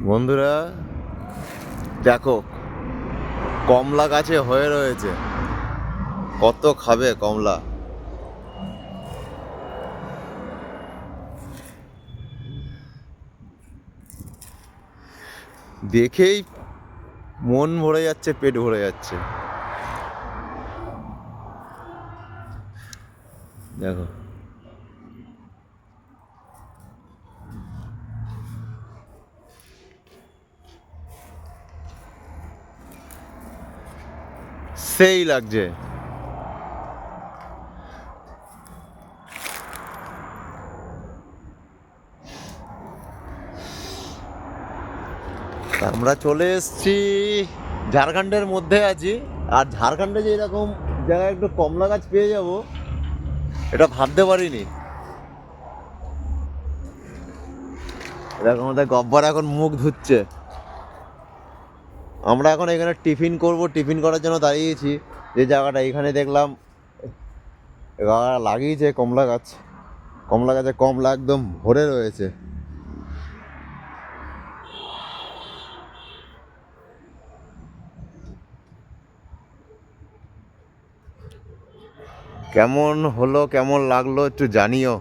বন্ধুরা দেখো, কমলা গাছে হয়ে রয়েছে। কত খাবে কমলা? দেখেই মন ভরে যাচ্ছে, পেট ভরে যাচ্ছে। দেখো, সেই লাগছে। আমরা চলে এসেছি, ঝাড়খণ্ডের মধ্যে আছি। আর ঝাড়খণ্ডে যে এরকম জায়গায় একটু কমলা গাছ পেয়ে যাব, এটা ভাবতে পারিনি। এরকম আমাদের গব্বর এখন মুখ ধুচ্ছে। আমরা এখন এখানে টিফিন করব, টিফিন করার জন্য দাঁড়িয়েছি। যে জায়গাটা এখানে দেখলাম লাগিয়েছে কমলা গাছ। কমলা গাছে কমলা একদম ভরে রয়েছে। কেমন হলো, কেমন লাগলো একটু জানিও।